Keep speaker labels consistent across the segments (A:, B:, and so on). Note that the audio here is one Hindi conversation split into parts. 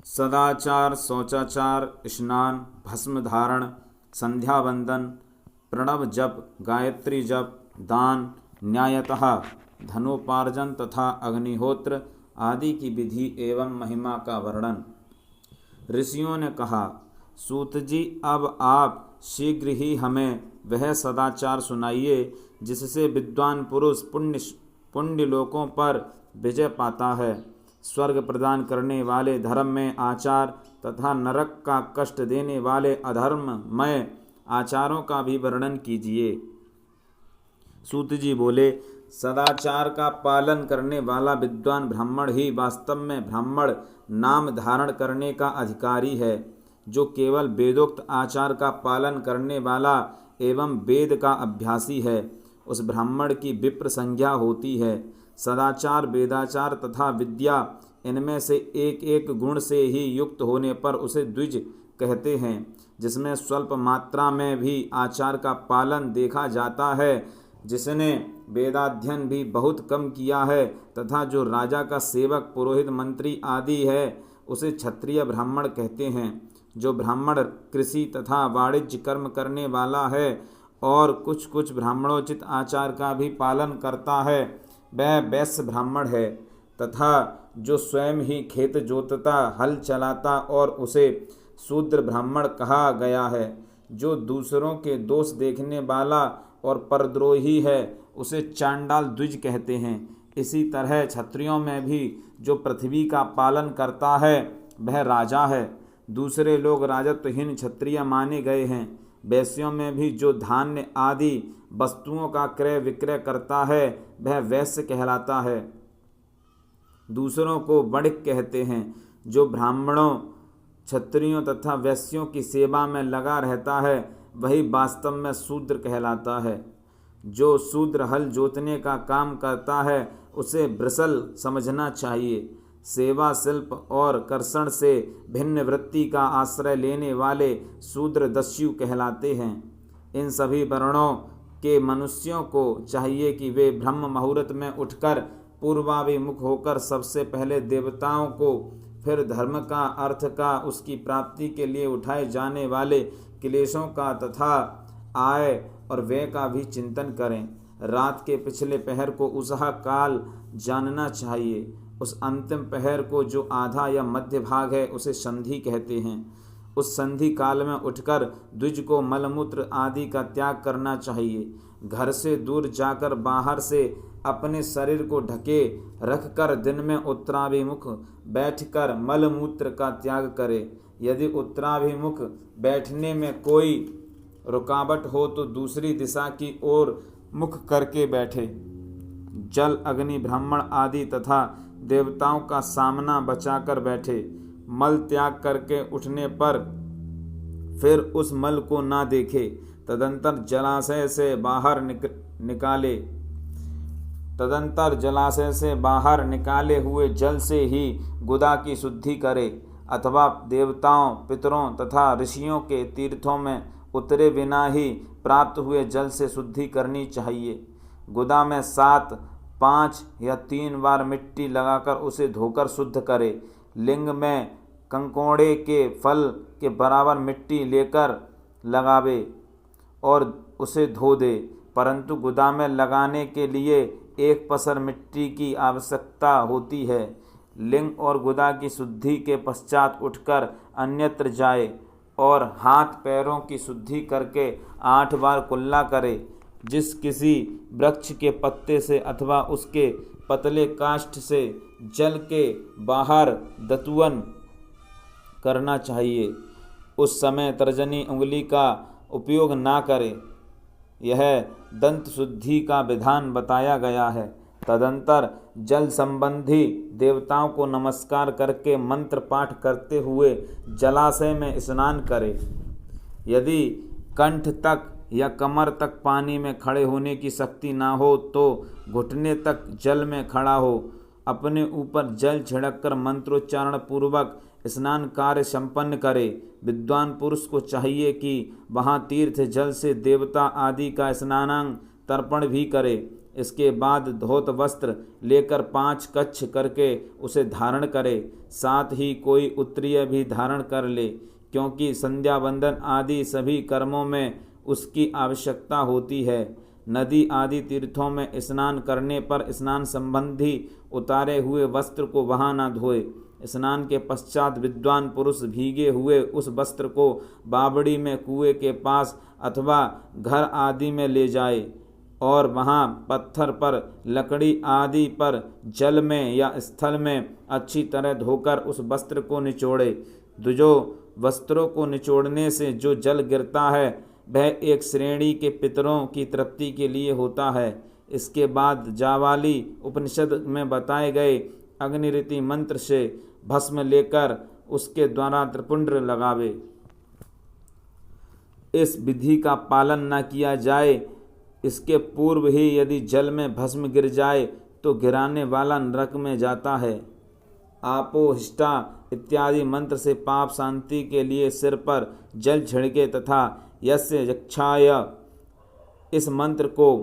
A: सदाचार, शौचाचार, स्नान, भस्म धारण, संध्या वंदन, प्रणव जप, गायत्री जप, दान, न्यायतः धनोपार्जन तथा अग्निहोत्र आदि की विधि एवं महिमा का वर्णन। ऋषियों ने कहा, सूत जी, अब आप शीघ्र ही हमें वह सदाचार सुनाइए जिससे विद्वान पुरुष पुण्य लोकों पर विजय पाता है। स्वर्ग प्रदान करने वाले धर्म में आचार तथा नरक का कष्ट देने वाले अधर्ममय आचारों का भी वर्णन कीजिए। सूत जी बोले, सदाचार का पालन करने वाला विद्वान ब्राह्मण ही वास्तव में ब्राह्मण नाम धारण करने का अधिकारी है। जो केवल वेदोक्त आचार का पालन करने वाला एवं वेद का अभ्यासी है, उस ब्राह्मण की विप्र संज्ञा होती है। सदाचार, वेदाचार तथा विद्या, इनमें से एक एक गुण से ही युक्त होने पर उसे द्विज कहते हैं। जिसमें स्वल्प मात्रा में भी आचार का पालन देखा जाता है, जिसने वेदाध्ययन भी बहुत कम किया है तथा जो राजा का सेवक, पुरोहित, मंत्री आदि है, उसे क्षत्रिय ब्राह्मण कहते हैं। जो ब्राह्मण कृषि तथा वाणिज्य कर्म करने वाला है और कुछ कुछ ब्राह्मणोचित आचार का भी पालन करता है, वह वैश्य ब्राह्मण है। तथा जो स्वयं ही खेत जोतता, हल चलाता और उसे शूद्र ब्राह्मण कहा गया है। जो दूसरों के दोष देखने वाला और परद्रोही है, उसे चांडाल द्विज कहते हैं। इसी तरह क्षत्रियों में भी जो पृथ्वी का पालन करता है, वह राजा है। दूसरे लोग राजत्वहीन क्षत्रिय माने गए हैं। वैश्यों में भी जो धान्य आदि वस्तुओं का क्रय विक्रय करता है, वह वैश्य कहलाता है। दूसरों को वणिक कहते हैं। जो ब्राह्मणों, क्षत्रियों तथा वैश्यों की सेवा में लगा रहता है, वही वास्तव में शूद्र कहलाता है। जो शूद्र हल जोतने का काम करता है, उसे वृषल समझना चाहिए। सेवा, शिल्प और कर्षण से भिन्न वृत्ति का आश्रय लेने वाले शूद्र दस्यु कहलाते हैं। इन सभी वर्णों के मनुष्यों को चाहिए कि वे ब्रह्म मुहूर्त में उठकर पूर्वाभिमुख होकर सबसे पहले देवताओं को, फिर धर्म का, अर्थ का, उसकी प्राप्ति के लिए उठाए जाने वाले क्लेशों का तथा आय और व्यय का भी चिंतन करें। रात के पिछले पहर को उसहा काल जानना चाहिए। उस अंतिम पहर को, जो आधा या मध्य भाग है, उसे संधि कहते हैं। उस संधि काल में उठकर द्विज को मलमूत्र आदि का त्याग करना चाहिए। घर से दूर जाकर बाहर से अपने शरीर को ढके रखकर दिन में उत्तराभिमुख बैठकर मलमूत्र का त्याग करे। यदि उत्तराभिमुख बैठने में कोई रुकावट हो तो दूसरी दिशा की ओर मुख करके बैठे। जल, अग्नि, ब्राह्मण आदि तथा देवताओं का सामना बचाकर बैठे। मल त्याग करके उठने पर फिर उस मल को ना देखे। तदंतर जलाशय से बाहर निकाले हुए जल से ही गुदा की शुद्धि करे, अथवा देवताओं, पितरों तथा ऋषियों के तीर्थों में उतरे बिना ही प्राप्त हुए जल से शुद्धि करनी चाहिए। गुदा में 7, 5 या 3 बार मिट्टी लगाकर उसे धोकर शुद्ध करे। लिंग में कंकोड़े के फल के बराबर मिट्टी लेकर लगावे और उसे धो दे, परंतु गुदा में लगाने के लिए 1 पसर मिट्टी की आवश्यकता होती है। लिंग और गुदा की शुद्धि के पश्चात उठकर अन्यत्र जाए और हाथ पैरों की शुद्धि करके 8 बार कुल्ला करे। जिस किसी वृक्ष के पत्ते से अथवा उसके पतले काष्ठ से जल के बाहर दतुवन करना चाहिए, उस समय तर्जनी उंगली का उपयोग ना करे। यह दंत शुद्धि का विधान बताया गया है। तदंतर जल संबंधी देवताओं को नमस्कार करके मंत्र पाठ करते हुए जलाशय में स्नान करे। यदि कंठ तक या कमर तक पानी में खड़े होने की शक्ति ना हो तो घुटने तक जल में खड़ा हो। अपने ऊपर जल छिड़ककर मंत्रोच्चारण पूर्वक स्नान कार्य संपन्न करे। विद्वान पुरुष को चाहिए कि वहाँ तीर्थ जल से देवता आदि का स्नानांग तर्पण भी करे। इसके बाद धोत वस्त्र लेकर 5 कच्छ करके उसे धारण करे। साथ ही कोई उत्तरीय भी धारण कर ले, क्योंकि संध्या वंदन आदि सभी कर्मों में उसकी आवश्यकता होती है। नदी आदि तीर्थों में स्नान करने पर स्नान संबंधी उतारे हुए वस्त्र को वहाँ न धोए। स्नान के पश्चात विद्वान पुरुष भीगे हुए उस वस्त्र को बावड़ी में कुएं के पास अथवा घर आदि में ले जाए और वहाँ पत्थर पर, लकड़ी आदि पर, जल में या स्थल में अच्छी तरह धोकर उस वस्त्र को निचोड़े। जो वस्त्रों को निचोड़ने से जो जल गिरता है वह एक श्रेणी के पितरों की तृप्ति के लिए होता है। इसके बाद जावाली उपनिषद में बताए गए अग्निरीति मंत्र से भस्म लेकर उसके द्वारा त्रिपुंड लगावे। इस विधि का पालन न किया जाए, इसके पूर्व ही यदि जल में भस्म गिर जाए तो गिराने वाला नरक में जाता है। आपो हिष्टा इत्यादि मंत्र से पाप शांति के लिए सिर पर जल छिड़के तथा यस्य यक्षाय इस मंत्र को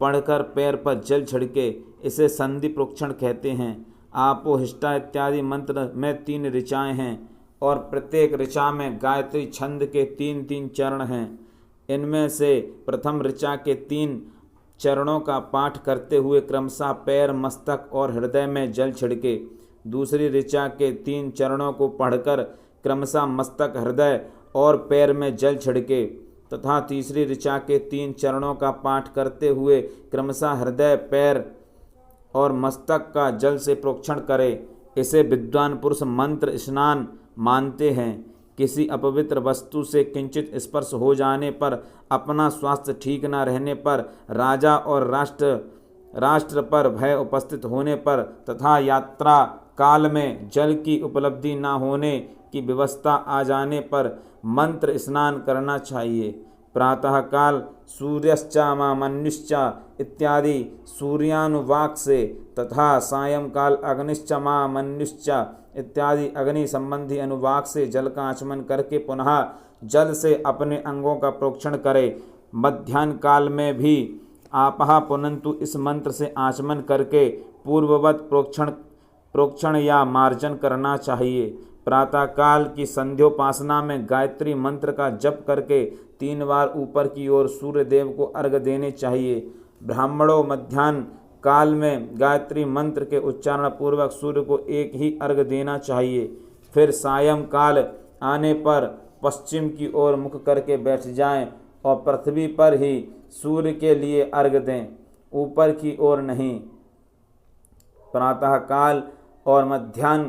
A: पढ़कर पैर पर जल छिड़के, इसे संधि प्रोक्षण कहते हैं। आपो हिष्टा इत्यादि मंत्र में 3 ऋचाएँ हैं और प्रत्येक ऋचा में गायत्री छंद के 3-3 चरण हैं। इनमें से प्रथम ऋचा के 3 चरणों का पाठ करते हुए क्रमशः पैर, मस्तक और हृदय में जल छिड़के। दूसरी ऋचा के 3 चरणों को पढ़कर क्रमशः मस्तक, हृदय और पैर में जल छिड़के तथा तीसरी ऋचा के 3 चरणों का पाठ करते हुए क्रमशः हृदय, पैर और मस्तक का जल से प्रोक्षण करे। इसे विद्वान पुरुष मंत्र स्नान मानते हैं। किसी अपवित्र वस्तु से किंचित स्पर्श हो जाने पर, अपना स्वास्थ्य ठीक न रहने पर, राजा और राष्ट्र पर भय उपस्थित होने पर तथा यात्रा काल में जल की उपलब्धि न होने की व्यवस्था आ जाने पर मंत्र स्नान करना चाहिए। प्रातःकाल सूर्यश्चामामन्युश्च इत्यादि सूर्यानुवाक से तथा सायंकाल अग्निश्चमामन्युश्च इत्यादि अग्नि संबंधी अनुवाक से जल का आचमन करके पुनः जल से अपने अंगों का प्रोक्षण करे। मध्याह्न काल में भी आपः पुनन्तु इस मंत्र से आचमन करके पूर्ववत प्रोक्षण या मार्जन करना चाहिए। प्रातःकाल की संध्योपासना में गायत्री मंत्र का जप करके 3 बार ऊपर की ओर सूर्य देव को अर्घ्य देने चाहिए। ब्राह्मणों मध्याह्न काल में गायत्री मंत्र के उच्चारण पूर्वक सूर्य को एक ही अर्घ्य देना चाहिए। फिर सायंकाल आने पर पश्चिम की ओर मुख करके बैठ जाएं और पृथ्वी पर ही सूर्य के लिए अर्घ्य दें, ऊपर की ओर नहीं। प्रातःकाल और मध्याह्न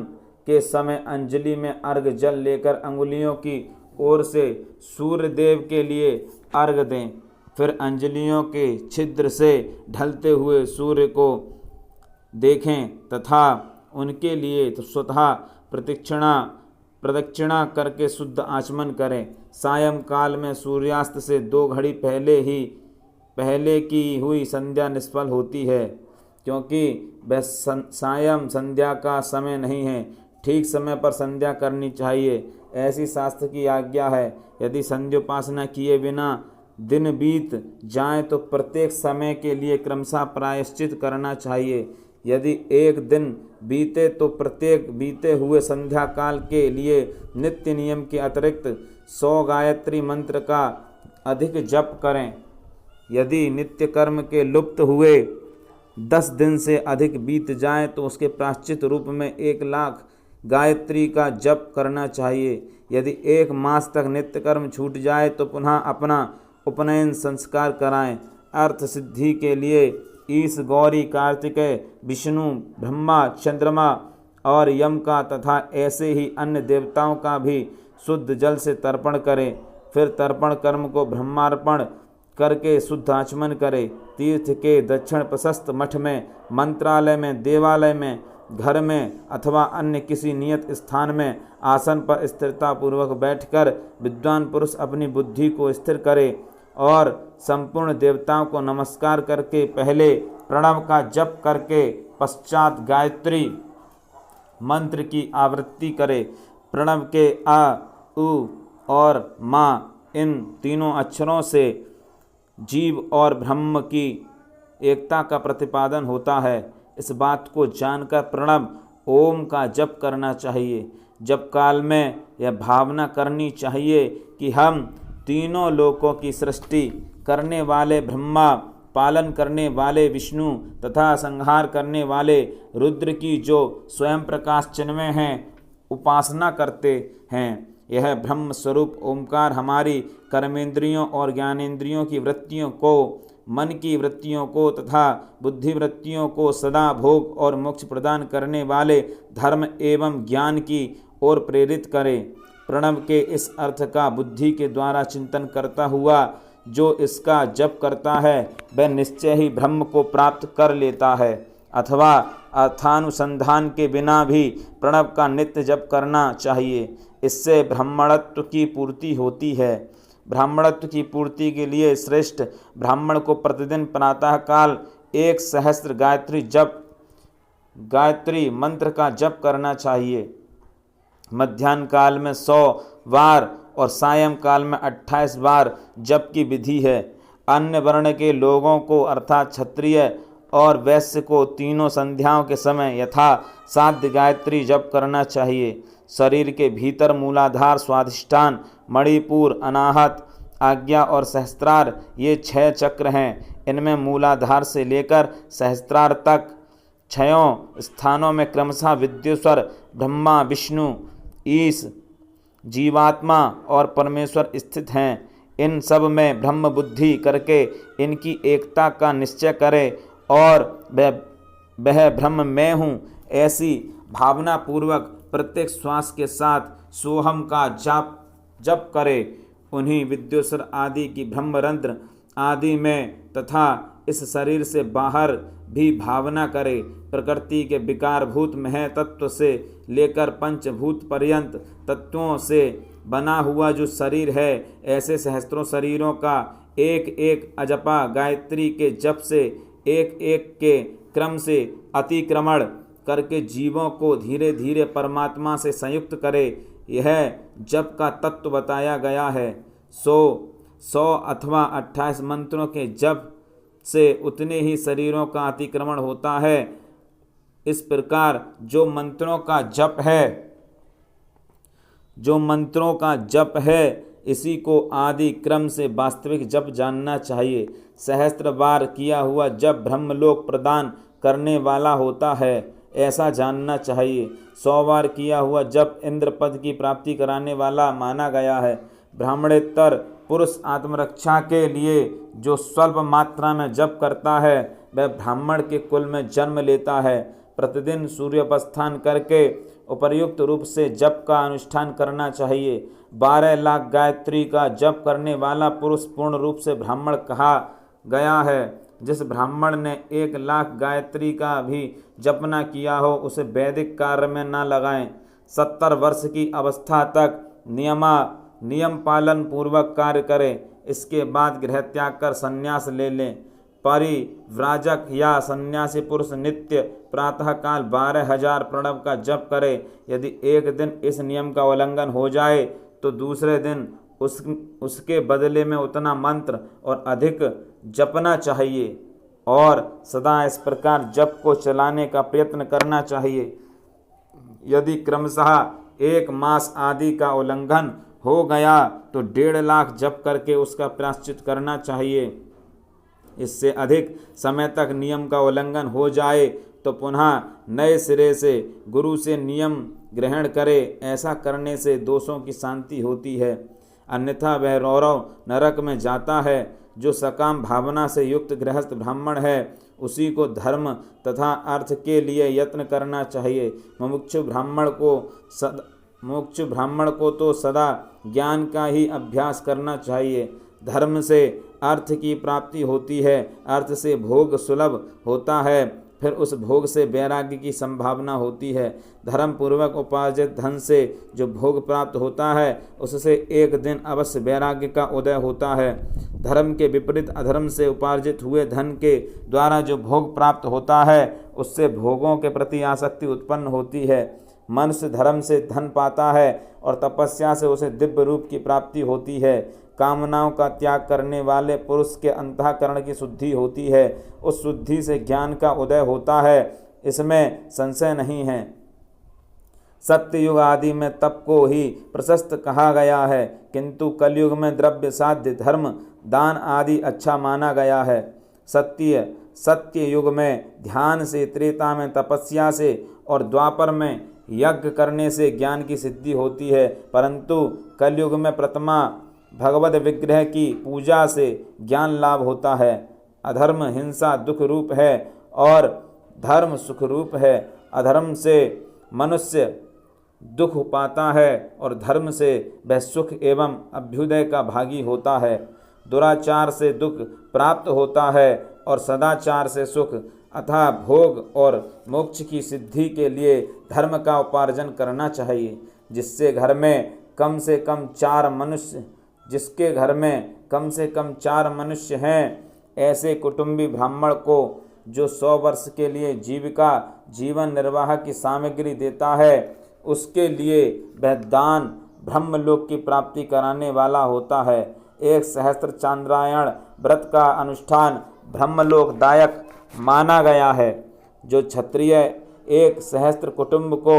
A: के समय अंजलि में अर्घ्य जल लेकर अंगुलियों की ओर से सूर्य देव के लिए अर्घ्य दें। फिर अंजलियों के छिद्र से ढलते हुए सूर्य को देखें तथा उनके लिए स्वतः प्रदक्षिणा करके शुद्ध आचमन करें। सायंकाल में सूर्यास्त से 2 घड़ी पहले की हुई संध्या निष्फल होती है, क्योंकि वह सायं संध्या का समय नहीं है। ठीक समय पर संध्या करनी चाहिए, ऐसी शास्त्र की आज्ञा है। यदि संध्योपासना किए बिना दिन बीत जाए तो प्रत्येक समय के लिए क्रमशः प्रायश्चित करना चाहिए। यदि एक दिन बीते तो प्रत्येक बीते हुए संध्या काल के लिए नित्य नियम के अतिरिक्त 100 गायत्री मंत्र का अधिक जप करें। यदि नित्य कर्म के लुप्त हुए 10 दिन से अधिक बीत जाए तो उसके प्रायश्चित रूप में 1 लाख गायत्री का जप करना चाहिए। यदि 1 मास तक नित्य कर्म छूट जाए तो पुनः अपना उपनयन संस्कार कराएं। अर्थ सिद्धि के लिए ईश, गौरी, कार्तिकेय, विष्णु, ब्रह्मा, चंद्रमा और यम का तथा ऐसे ही अन्य देवताओं का भी शुद्ध जल से तर्पण करें। फिर तर्पण कर्म को ब्रह्मार्पण करके शुद्ध आचमन करें। तीर्थ के दक्षिण प्रशस्त मठ में, मंत्रालय में, देवालय में, घर में अथवा अन्य किसी नियत स्थान में आसन पर स्थिरता पूर्वक बैठकर विद्वान पुरुष अपनी बुद्धि को स्थिर करे और संपूर्ण देवताओं को नमस्कार करके पहले प्रणव का जप करके पश्चात गायत्री मंत्र की आवृत्ति करे। प्रणव के आ, उ और मा इन तीनों अक्षरों से जीव और ब्रह्म की एकता का प्रतिपादन होता है। इस बात को जानकर प्रणव ओम का जप करना चाहिए। जप काल में यह भावना करनी चाहिए कि हम तीनों लोकों की सृष्टि करने वाले ब्रह्मा, पालन करने वाले विष्णु तथा संहार करने वाले रुद्र की जो स्वयं प्रकाश चिन्मय हैं उपासना करते हैं। यह ब्रह्म स्वरूप ओंकार हमारी कर्मेंद्रियों और ज्ञानेंद्रियों की वृत्तियों को, मन की वृत्तियों को तथा बुद्धि वृत्तियों को सदा भोग और मोक्ष प्रदान करने वाले धर्म एवं ज्ञान की ओर प्रेरित करे। प्रणव के इस अर्थ का बुद्धि के द्वारा चिंतन करता हुआ जो इसका जप करता है वह निश्चय ही ब्रह्म को प्राप्त कर लेता है, अथवा अर्थानुसंधान के बिना भी प्रणव का नित्य जप करना चाहिए। इससे ब्राह्मणत्व की पूर्ति होती है। ब्राह्मणत्व की पूर्ति के लिए श्रेष्ठ ब्राह्मण को प्रतिदिन प्रातः काल 1 सहस्त्र गायत्री मंत्र का जप करना चाहिए। मध्याह्न काल में 100 बार और सायं काल में 28 बार जप की विधि है। अन्य वर्ण के लोगों को अर्थात क्षत्रिय और वैश्य को तीनों संध्याओं के समय यथा साध्य गायत्री जप करना चाहिए। शरीर के भीतर मूलाधार, स्वाधिष्ठान, मणिपुर, अनाहत, आज्ञा और सहस्त्रार ये 6 चक्र हैं। इनमें मूलाधार से लेकर सहस्त्रार तक 6 स्थानों में क्रमशः विद्युस्वर, ब्रह्मा, विष्णु, ईश, जीवात्मा और परमेश्वर स्थित हैं। इन सब में ब्रह्म बुद्धि करके इनकी एकता का निश्चय करे और वह ब्रह्म मैं हूँ ऐसी भावना पूर्वक प्रत्येक श्वास के साथ सोहम का जप करे। उन्हीं विद्युस्वर आदि की ब्रह्मरंध्र आदि में तथा इस शरीर से बाहर भी भावना करे। प्रकृति के विकारभूत मह तत्व से लेकर पंचभूत पर्यंत तत्वों से बना हुआ जो शरीर है, ऐसे सहस्त्रों शरीरों का एक एक अजपा गायत्री के जप से एक एक के क्रम से अतिक्रमण करके जीवों को धीरे धीरे परमात्मा से संयुक्त करे। यह जप का तत्व बताया गया है। 100 अथवा 28 मंत्रों के जप से उतने ही शरीरों का अतिक्रमण होता है। इस प्रकार जो मंत्रों का जप है इसी को आदि क्रम से वास्तविक जप जानना चाहिए। सहस्त्र बार किया हुआ जप ब्रह्मलोक प्रदान करने वाला होता है ऐसा जानना चाहिए। 100 बार किया हुआ जप इंद्र पद की प्राप्ति कराने वाला माना गया है। ब्राह्मणेतर पुरुष आत्मरक्षा के लिए जो स्वल्प मात्रा में जप करता है वह ब्राह्मण के कुल में जन्म लेता है। प्रतिदिन सूर्योपास्थान करके उपर्युक्त रूप से जप का अनुष्ठान करना चाहिए। 12 लाख गायत्री का जप करने वाला पुरुष पूर्ण रूप से ब्राह्मण कहा गया है। जिस ब्राह्मण ने 1 लाख गायत्री का भी जप न किया हो उसे वैदिक कार्य में न लगाएं। 70 वर्ष की अवस्था तक नियम पालन पूर्वक कार्य करें। इसके बाद गृह त्याग कर संन्यास ले लें। परिव्राजक या सन्यासी पुरुष नित्य प्रातःकाल 12,000 प्रणव का जप करे। यदि एक दिन इस नियम का उल्लंघन हो जाए तो दूसरे दिन उसके बदले में उतना मंत्र और अधिक जपना चाहिए और सदा इस प्रकार जप को चलाने का प्रयत्न करना चाहिए। यदि क्रमशः 1 मास आदि का उल्लंघन हो गया तो 1.5 लाख जप करके उसका प्रायश्चित करना चाहिए। इससे अधिक समय तक नियम का उल्लंघन हो जाए तो पुनः नए सिरे से गुरु से नियम ग्रहण करे। ऐसा करने से दोषों की शांति होती है, अन्यथा वह रौरव नरक में जाता है। जो सकाम भावना से युक्त गृहस्थ ब्राह्मण है उसी को धर्म तथा अर्थ के लिए यत्न करना चाहिए। मुमुक्षु ब्राह्मण को तो सदा ज्ञान का ही अभ्यास करना चाहिए। धर्म से अर्थ की प्राप्ति होती है, अर्थ से भोग सुलभ होता है, फिर उस भोग से वैराग्य की संभावना होती है। धर्म पूर्वक उपार्जित धन से जो भोग प्राप्त होता है उससे एक दिन अवश्य वैराग्य का उदय होता है। धर्म के विपरीत अधर्म से उपार्जित हुए धन के द्वारा जो भोग प्राप्त होता है उससे भोगों के प्रति आसक्ति उत्पन्न होती है। मनुष्य धर्म से धन पाता है और तपस्या से उसे दिव्य रूप की प्राप्ति होती है। कामनाओं का त्याग करने वाले पुरुष के अंतःकरण की शुद्धि होती है। उस शुद्धि से ज्ञान का उदय होता है, इसमें संशय नहीं है। सत्ययुग आदि में तप को ही प्रशस्त कहा गया है, किंतु कलयुग में द्रव्य साध्य धर्म दान आदि अच्छा माना गया है। सत्य युग में ध्यान से, त्रेता में तपस्या से और द्वापर में यज्ञ करने से ज्ञान की सिद्धि होती है, परंतु कलयुग में प्रथमा भगवत विग्रह की पूजा से ज्ञान लाभ होता है। अधर्म हिंसा दुख रूप है और धर्म सुख रूप है। अधर्म से मनुष्य दुख पाता है और धर्म से वह सुख एवं अभ्युदय का भागी होता है। दुराचार से दुख प्राप्त होता है और सदाचार से सुख, अतः भोग और मोक्ष की सिद्धि के लिए धर्म का उपार्जन करना चाहिए। जिसके घर में कम से कम 4 मनुष्य हैं, ऐसे कुटुंबी ब्राह्मण को जो 100 वर्ष के लिए जीवन निर्वाह की सामग्री देता है, उसके लिए वह दान ब्रह्मलोक की प्राप्ति कराने वाला होता है। 1 सहस्त्र चांद्रायण व्रत का अनुष्ठान ब्रह्मलोकदायक माना गया है। जो क्षत्रिय 1 सहस्त्र कुटुंब को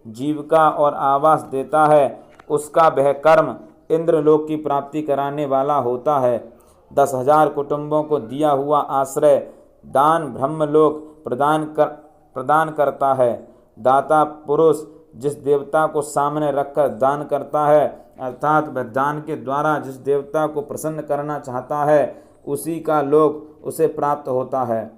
A: जीविका और आवास देता है, उसका वह कर्म इंद्रलोक की प्राप्ति कराने वाला होता है। 10,000 कुटुंबों को दिया हुआ आश्रय दान ब्रह्मलोक प्रदान करता है। दाता पुरुष जिस देवता को सामने रखकर दान करता है, अर्थात वह दान के द्वारा जिस देवता को प्रसन्न करना चाहता है, उसी का लोक उसे प्राप्त होता है।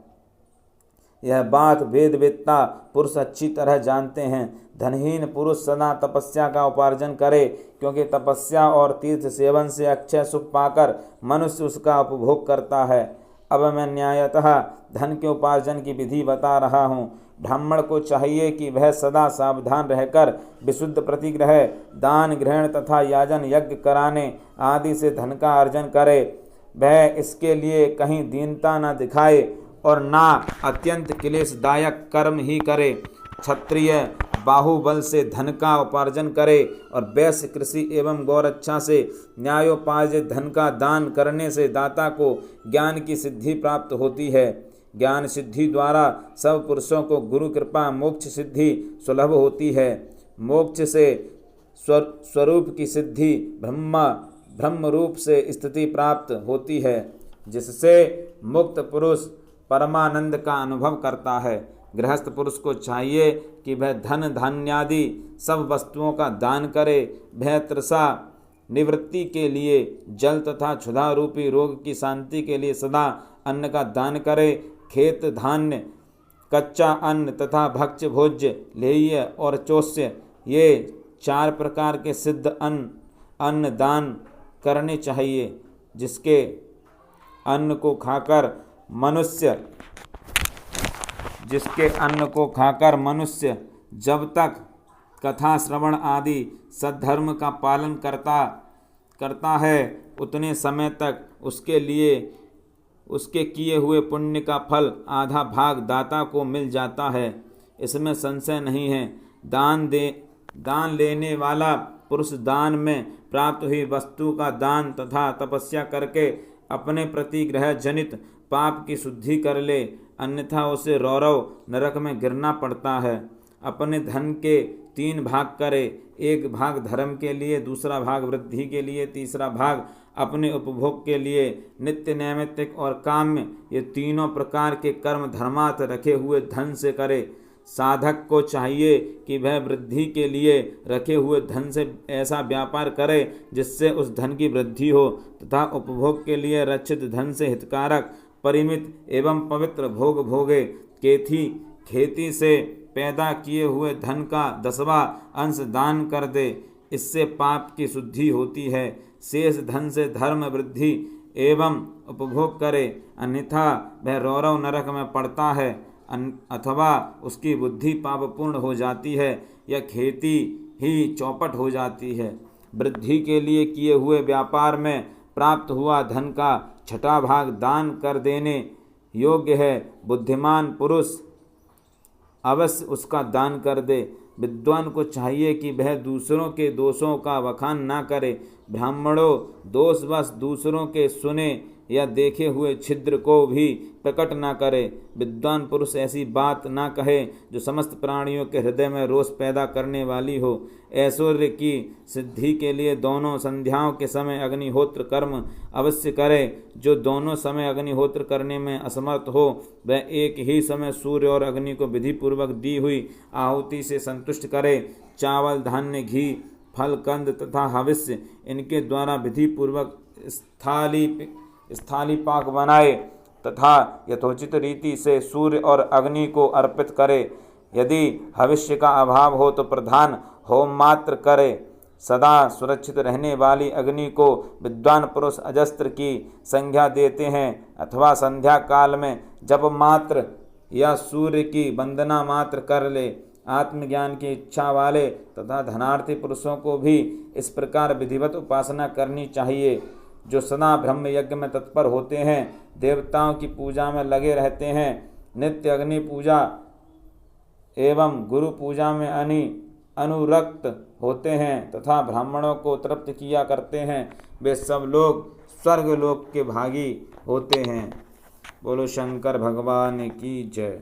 A: यह बात वेदवेत्ता पुरुष अच्छी तरह जानते हैं। धनहीन पुरुष सदा तपस्या का उपार्जन करे, क्योंकि तपस्या और तीर्थ सेवन से अक्षय सुख पाकर मनुष्य उसका उपभोग करता है। अब मैं न्यायतः धन के उपार्जन की विधि बता रहा हूँ। ब्राह्मण को चाहिए कि वह सदा सावधान रहकर विशुद्ध प्रतिग्रह, दान ग्रहण तथा याजन यज्ञ कराने आदि से धन का अर्जन करे। वह इसके लिए कहीं दीनता न दिखाए और ना अत्यंत क्लेशदायक कर्म ही करे। क्षत्रिय बाहुबल से धन का उपार्जन करे और वैश्य कृषि एवं गौरक्षा से न्यायोपार्जित धन का दान करने से दाता को ज्ञान की सिद्धि प्राप्त होती है। ज्ञान सिद्धि द्वारा सब पुरुषों को गुरु कृपा मोक्ष सिद्धि सुलभ होती है। मोक्ष से स्वरूप की सिद्धि ब्रह्म रूप से स्थिति प्राप्त होती है, जिससे मुक्त पुरुष परमानंद का अनुभव करता है। गृहस्थ पुरुष को चाहिए कि वह धन धान्यादि सब वस्तुओं का दान करे। वह तृषा निवृत्ति के लिए जल तथा क्षुधा रूपी रोग की शांति के लिए सदा अन्न का दान करे। खेत धान्य, कच्चा अन्न तथा भक्ष्य भोज्य, लेह्य और चोष्य, ये 4 प्रकार के सिद्ध अन्न दान करने चाहिए। जिसके अन्न को खाकर मनुष्य जब तक कथा श्रवण आदि सद्धर्म का पालन करता है, उतने समय तक उसके किए हुए पुण्य का फल आधा भाग दाता को मिल जाता है। इसमें संशय नहीं है। दान लेने वाला पुरुष दान में प्राप्त हुई वस्तु का दान तथा तपस्या करके अपने प्रतिग्रह जनित पाप की शुद्धि कर ले, अन्यथा उसे रौरव नरक में गिरना पड़ता है। अपने धन के 3 भाग करे, 1 भाग धर्म के लिए, दूसरा भाग वृद्धि के लिए, तीसरा भाग अपने उपभोग के लिए। नित्य नैमित्तिक और काम्य ये तीनों प्रकार के कर्म धर्मार्थ रखे हुए धन से करे। साधक को चाहिए कि वह वृद्धि के लिए रखे हुए धन से ऐसा व्यापार करे जिससे उस धन की वृद्धि हो, तथा उपभोग के लिए रक्षित धन से हितकारक परिमित एवं पवित्र भोग भोगे। खेती से पैदा किए हुए धन का 10वां अंश दान कर दे, इससे पाप की शुद्धि होती है। शेष धन से धर्म वृद्धि एवं उपभोग करे, अन्यथा वह रौरव नरक में पड़ता है, अथवा उसकी बुद्धि पापपूर्ण हो जाती है या खेती ही चौपट हो जाती है। वृद्धि के लिए किए हुए व्यापार में प्राप्त हुआ धन का 6वां भाग दान कर देने योग्य है। बुद्धिमान पुरुष अवश्य उसका दान कर दे। विद्वान को चाहिए कि वह दूसरों के दोषों का बखान ना करे। ब्राह्मणों दोषवश दूसरों के सुने या देखे हुए छिद्र को भी प्रकट ना करे। विद्वान पुरुष ऐसी बात ना कहे जो समस्त प्राणियों के हृदय में रोष पैदा करने वाली हो। ऐश्वर्य की सिद्धि के लिए दोनों संध्याओं के समय अग्निहोत्र कर्म अवश्य करे। जो दोनों समय अग्निहोत्र करने में असमर्थ हो वह एक ही समय सूर्य और अग्नि को विधिपूर्वक दी हुई आहुति से संतुष्ट करे। चावल, धान्य, घी, फल, कंद तथा हविष्य इनके द्वारा विधिपूर्वक स्थाली पाक बनाए तथा यथोचित रीति से सूर्य और अग्नि को अर्पित करे। यदि भविष्य का अभाव हो तो प्रधान होम मात्र करे। सदा सुरक्षित रहने वाली अग्नि को विद्वान पुरुष अजस्त्र की संज्ञा देते हैं अथवा संध्या काल में जप मात्र या सूर्य की वंदना मात्र कर ले। आत्मज्ञान की इच्छा वाले तथा धनार्थी पुरुषों को भी इस प्रकार विधिवत उपासना करनी चाहिए। जो सदा ब्रह्म यज्ञ में तत्पर होते हैं, देवताओं की पूजा में लगे रहते हैं, नित्य अग्नि पूजा एवं गुरु पूजा में अनुरक्त होते हैं तथा ब्राह्मणों को तृप्त किया करते हैं, वे सब लोग स्वर्ग लोक के भागी होते हैं। बोलो शंकर भगवान की जय।